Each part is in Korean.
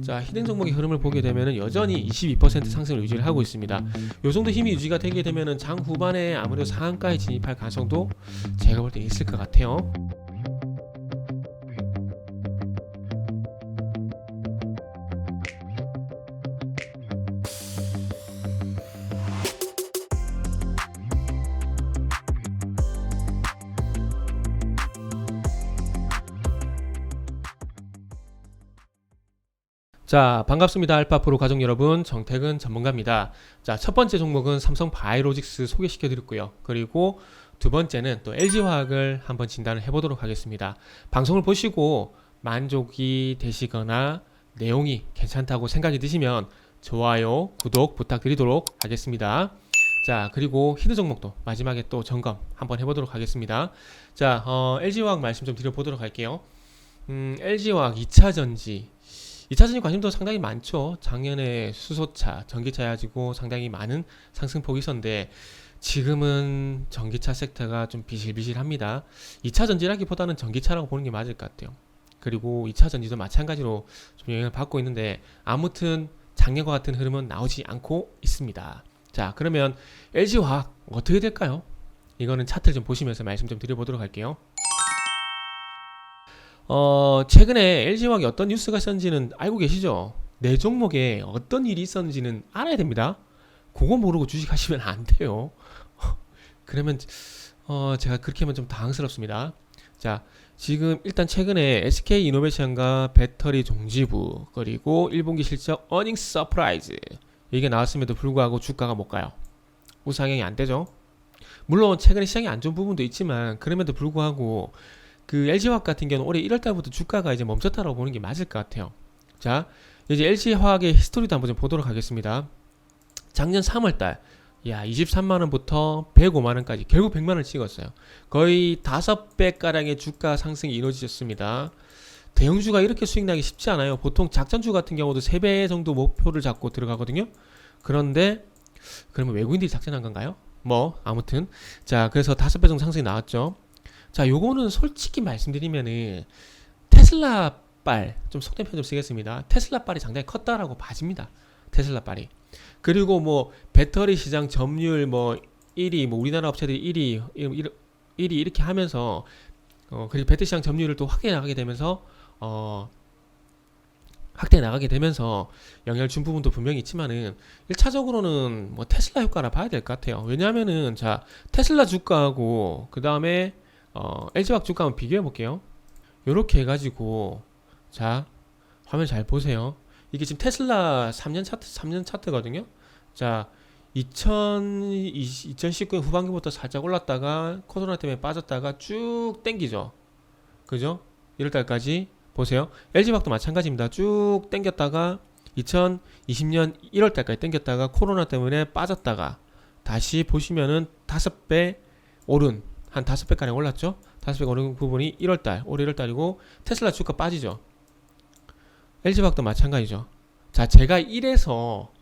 자, 히든 종목의 흐름을 보게 되면은 여전히 22% 상승을 유지를 하고 있습니다. 요 정도 힘이 유지가 되게 되면은 장 후반에 아무래도 상한가에 진입할 가능성도 제가 볼 때 있을 것 같아요. 자, 반갑습니다. 알파프로 가족 여러분, 정택은 전문가입니다. 자, 첫 번째 종목은 삼성 바이오로직스 소개시켜 드렸고요. 그리고 두 번째는 또 LG화학을 한번 진단을 해보도록 하겠습니다. 방송을 보시고 만족이 되시거나 내용이 괜찮다고 생각이 드시면 좋아요, 구독 부탁드리도록 하겠습니다. 자, 그리고 히든 종목도 마지막에 또 점검 한번 해보도록 하겠습니다. 자, LG화학 말씀 좀 드려보도록 할게요. LG화학 2차전지 2차전지 관심도 상당히 많죠. 작년에 수소차, 전기차 해가지고 상당히 많은 상승폭이 있었는데 지금은 전기차 섹터가 좀 비실비실합니다. 2차전지라기보다는 전기차라고 보는 게 맞을 것 같아요. 그리고 2차전지도 마찬가지로 좀 영향을 받고 있는데 아무튼 작년과 같은 흐름은 나오지 않고 있습니다. 자, 그러면 LG화학 어떻게 될까요? 이거는 차트를 좀 보시면서 말씀 좀 드려보도록 할게요. 최근에 LG화학이 어떤 뉴스가 있었는지는 알고 계시죠? 내 종목에 어떤 일이 있었는지는 알아야 됩니다. 그거 모르고 주식하시면 안 돼요. 그러면 제가 그렇게 하면 좀 당황스럽습니다. 자, 지금 일단 최근에 SK이노베이션과 배터리 종지부 그리고 1분기 실적 어닝스 서프라이즈 이게 나왔음에도 불구하고 주가가 못 가요. 우상향이 안 되죠. 물론 최근에 시장이 안 좋은 부분도 있지만 그럼에도 불구하고 그 LG화학 같은 경우는 올해 1월달부터 주가가 이제 멈췄다라고 보는 게 맞을 것 같아요. 자, 이제 LG화학의 히스토리도 한번 좀 보도록 하겠습니다. 작년 3월달, 23만원부터 105만원까지 결국 100만원을 찍었어요. 거의 5배가량의 주가 상승이 이루어졌습니다. 대형주가 이렇게 수익 나기 쉽지 않아요. 보통 작전주 같은 경우도 3배 정도 목표를 잡고 들어가거든요. 그런데, 그러면 외국인들이 작전한 건가요? 아무튼. 자, 그래서 5배 정도 상승이 나왔죠. 자, 요거는 솔직히 말씀드리면은 테슬라 빨, 좀 속된 표현 좀 쓰겠습니다. 테슬라 빨이 상당히 컸다라고 봐집니다. 테슬라 빨이. 그리고 배터리 시장 점유율 1위, 우리나라 업체들이 1위 이렇게 하면서 그리고 배터리 시장 점유율을 또 확대해 나가게 되면서 영향을 준 부분도 분명히 있지만은 1차적으로는 테슬라 효과라 봐야 될 것 같아요. 왜냐하면은 자, 테슬라 주가하고 그 다음에 LG화학 주가 한번 비교해 볼게요. 요렇게 해가지고 자, 화면 잘 보세요. 이게 지금 테슬라 3년 차트거든요. 자, 2019년 후반기부터 살짝 올랐다가 코로나 때문에 빠졌다가 쭉 땡기죠. 그죠? 1월달까지 보세요. LG화학도 마찬가지입니다. 쭉 땡겼다가 2020년 1월달까지 땡겼다가 코로나 때문에 빠졌다가 다시 보시면은 5배 오른 한 5배가량 올랐죠. 5배가 오른 부분이 1월달, 올해 1월달이고 테슬라 주가 빠지죠. LG화학도 마찬가지죠. 자, 제가 이래서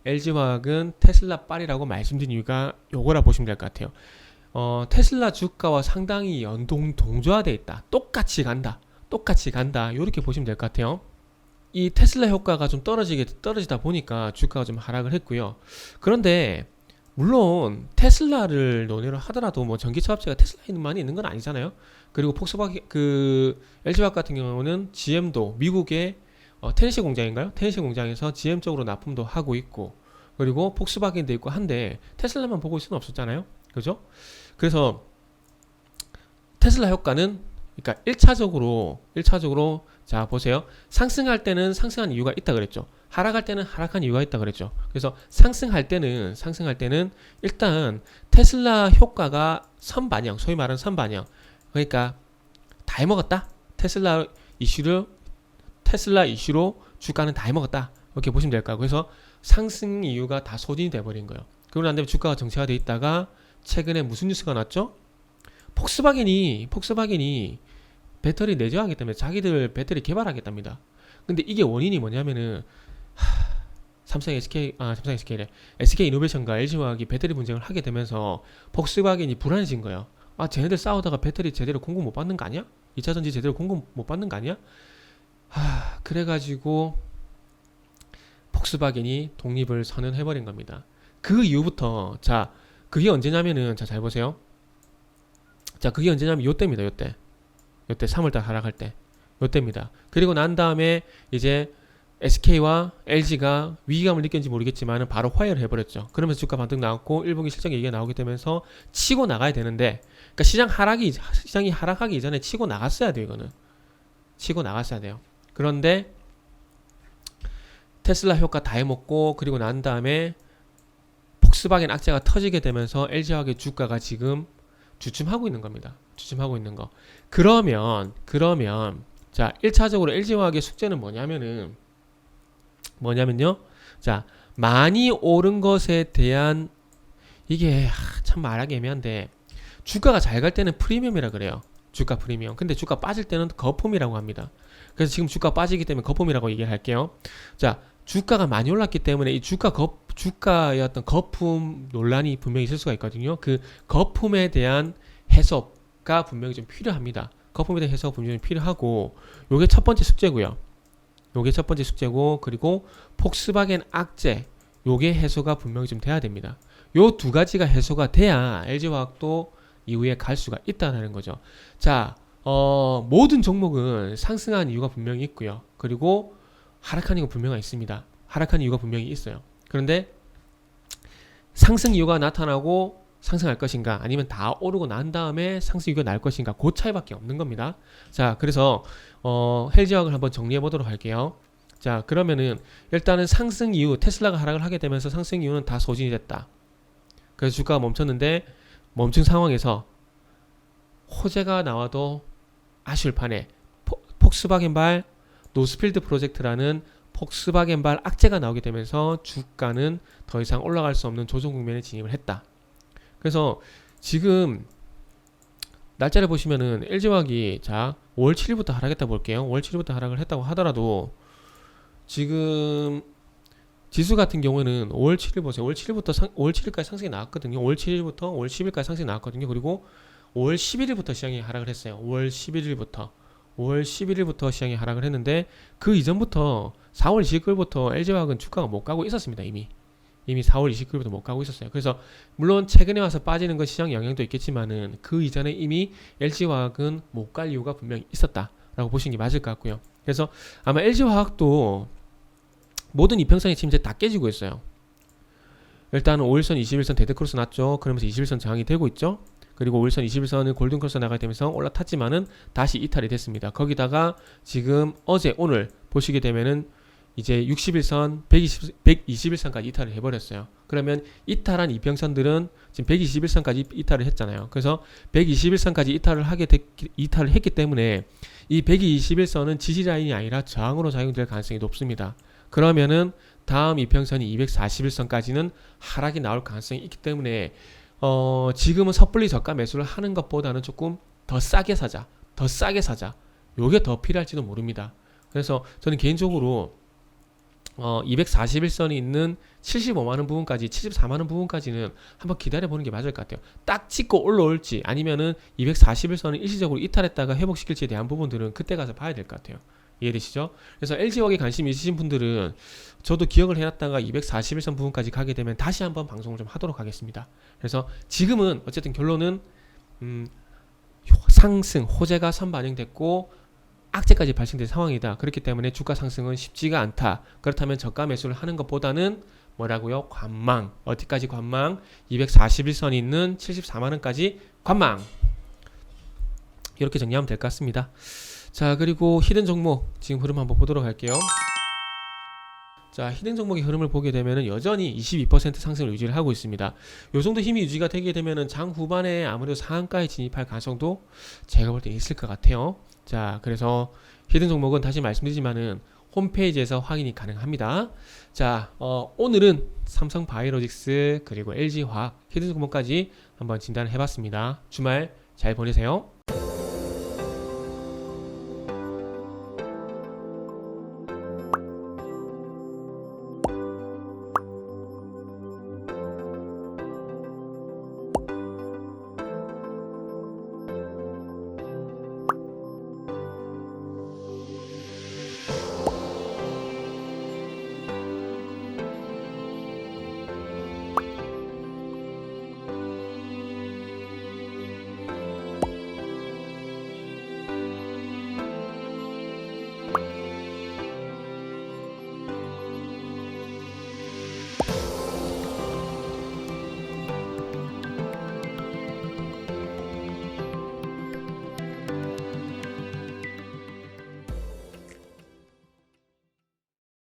LG화학은 테슬라 빨이라고 말씀드린 이유가 요거라 보시면 될 것 같아요. 테슬라 주가와 상당히 동조화되어 있다. 똑같이 간다. 요렇게 보시면 될 것 같아요. 이 테슬라 효과가 좀 떨어지다 보니까 주가가 좀 하락을 했고요. 그런데 물론 테슬라를 논의를 하더라도 전기차 업체가 테슬라에만 있는 건 아니잖아요. 그리고 폭스바겐 LG화학 같은 경우는 GM도 미국의 테네시 공장인가요? 테네시 공장에서 GM 쪽으로 납품도 하고 있고 그리고 폭스바겐도 있고 한데 테슬라만 보고 있을 수는 없었잖아요. 그죠? 그래서 테슬라 효과는 그러니까 1차적으로 자 보세요. 상승할 때는 상승한 이유가 있다 그랬죠. 하락할 때는 하락한 이유가 있다 그랬죠. 그래서 상승할 때는 일단 테슬라 효과가 선반영, 소위 말하는 선반영. 그러니까 다 해먹었다. 테슬라 이슈로 주가는 다 해먹었다. 이렇게 보시면 될 거고. 그래서 상승 이유가 다 소진이 돼버린 거예요. 그러고 난 다음에 주가가 정체화돼 있다가 최근에 무슨 뉴스가 났죠? 폭스바겐이 배터리 내재하겠다며 자기들 배터리 개발하겠답니다. 근데 이게 원인이 뭐냐면은 SK이노베이션과 LG화학이 배터리 분쟁을 하게 되면서 폭스바겐이 불안해진 거예요. 쟤네들 싸우다가 배터리 제대로 공급 못 받는 거 아니야? 2차전지 제대로 공급 못 받는 거 아니야? 그래가지고 폭스바겐이 독립을 선언해버린 겁니다. 그 이후부터 자 그게 언제냐면은 자 잘 보세요. 자 그게 언제냐면 요때입니다. 요때 3월달 하락할 때 요때입니다. 그리고 난 다음에 이제 SK와 LG가 위기감을 느꼈는지 모르겠지만 바로 화해를 해버렸죠. 그러면서 주가 반등 나왔고 1분기 실적 얘기가 나오게 되면서 치고 나가야 되는데 그러니까 시장이 하락하기 이전에 치고 나갔어야 돼요. 이거는 치고 나갔어야 돼요. 그런데 테슬라 효과 다 해먹고 그리고 난 다음에 폭스바겐 악재가 터지게 되면서 LG화학의 주가가 지금 주춤하고 있는 겁니다. 주춤하고 있는 거. 그러면 자 1차적으로 LG화학의 숙제는 뭐냐면요. 자 많이 오른 것에 대한 이게 참 말하기 애매한데 주가가 잘 갈 때는 프리미엄이라 그래요. 주가 프리미엄. 근데 주가 빠질 때는 거품이라고 합니다. 그래서 지금 주가 빠지기 때문에 거품이라고 얘기를 할게요. 자 주가가 많이 올랐기 때문에 이 주가의 어떤 거품 논란이 분명히 있을 수가 있거든요. 그 거품에 대한 해석가 분명히 좀 필요합니다. 거품에 대한 해석가 분명히 필요하고 요게 첫 번째 숙제고요. 요게 첫 번째 숙제고 그리고 폭스바겐 악재 요게 해소가 분명히 좀 돼야 됩니다. 요 두 가지가 해소가 돼야 LG화학도 이후에 갈 수가 있다는 거죠. 자, 모든 종목은 상승한 이유가 분명히 있고요. 그리고 하락한 이유가 분명히 있습니다. 하락한 이유가 분명히 있어요. 그런데 상승 이유가 나타나고 상승할 것인가 아니면 다 오르고 난 다음에 상승 이유가 날 것인가 그 차이밖에 없는 겁니다. 자, 그래서 LG화학을 한번 정리해 보도록 할게요. 자, 그러면은 일단은 상승 이유 테슬라가 하락을 하게 되면서 상승 이유는 다 소진이 됐다. 그래서 주가가 멈췄는데 멈춘 상황에서 호재가 나와도 아쉬울 판에 폭스바겐발 노스필드 프로젝트라는 폭스바겐발 악재가 나오게 되면서 주가는 더 이상 올라갈 수 없는 조정 국면에 진입을 했다. 그래서 지금 날짜를 보시면은 LG화학이 자 5월 7일부터 하락했다 볼게요. 5월 7일부터 하락을 했다고 하더라도 지금 지수 같은 경우에는 5월 7일 보세요. 5월 7일까지 상승이 나왔거든요. 5월 7일부터 5월 10일까지 상승이 나왔거든요. 그리고 5월 11일부터 시장이 하락을 했어요. 5월 11일부터 시장이 하락을 했는데 그 이전부터 4월 29일부터 LG화학은 주가가 못 가고 있었습니다. 이미 4월 29일부터 못 가고 있었어요. 그래서 물론 최근에 와서 빠지는 건 시장 영향도 있겠지만은 그 이전에 이미 LG화학은 못 갈 이유가 분명히 있었다라고 보시는 게 맞을 것 같고요. 그래서 아마 LG화학도 모든 이평선이 지금 이제 다 깨지고 있어요. 일단은 5일선, 21선 데드크로스 났죠. 그러면서 21선 저항이 되고 있죠. 그리고 5일선, 21선은 골든크로스 나가게 되면서 올라탔지만은 다시 이탈이 됐습니다. 거기다가 지금 어제 오늘 보시게 되면은 이제 61선, 121선까지 이탈을 해버렸어요. 그러면 이탈한 이평선들은 지금 121선까지 이탈을 했잖아요. 그래서 121선까지 이탈을 했기 때문에 이 121선은 지지라인이 아니라 저항으로 작용될 가능성이 높습니다. 그러면은 다음 이평선이 241선까지는 하락이 나올 가능성이 있기 때문에 지금은 섣불리 저가 매수를 하는 것보다는 조금 더 싸게 사자. 요게 더 필요할지도 모릅니다. 그래서 저는 개인적으로 241선이 있는 75만원 부분까지 74만원 부분까지는 한번 기다려보는 게 맞을 것 같아요. 딱 찍고 올라올지 아니면은 241선을 일시적으로 이탈했다가 회복시킬지에 대한 부분들은 그때 가서 봐야 될 것 같아요. 이해되시죠? 그래서 LG화학에 관심 있으신 분들은 저도 기억을 해놨다가 241선 부분까지 가게 되면 다시 한번 방송을 좀 하도록 하겠습니다. 그래서 지금은 어쨌든 결론은 상승 호재가 선반영됐고 악재까지 발생된 상황이다. 그렇기 때문에 주가 상승은 쉽지가 않다. 그렇다면 저가 매수를 하는 것보다는 뭐라고요? 관망. 어디까지 관망? 241선이 있는 74만원까지 관망. 이렇게 정리하면 될 것 같습니다. 자, 그리고 히든 종목 지금 흐름 한번 보도록 할게요. 자, 히든 종목의 흐름을 보게 되면은 여전히 22% 상승을 유지를 하고 있습니다. 요 정도 힘이 유지가 되게 되면은 장 후반에 아무래도 상한가에 진입할 가능성도 제가 볼 때 있을 것 같아요. 자, 그래서 히든 종목은 다시 말씀드리지만은 홈페이지에서 확인이 가능합니다. 자, 오늘은 삼성바이오로직스 그리고 LG화학 히든 종목까지 한번 진단을 해봤습니다. 주말 잘 보내세요.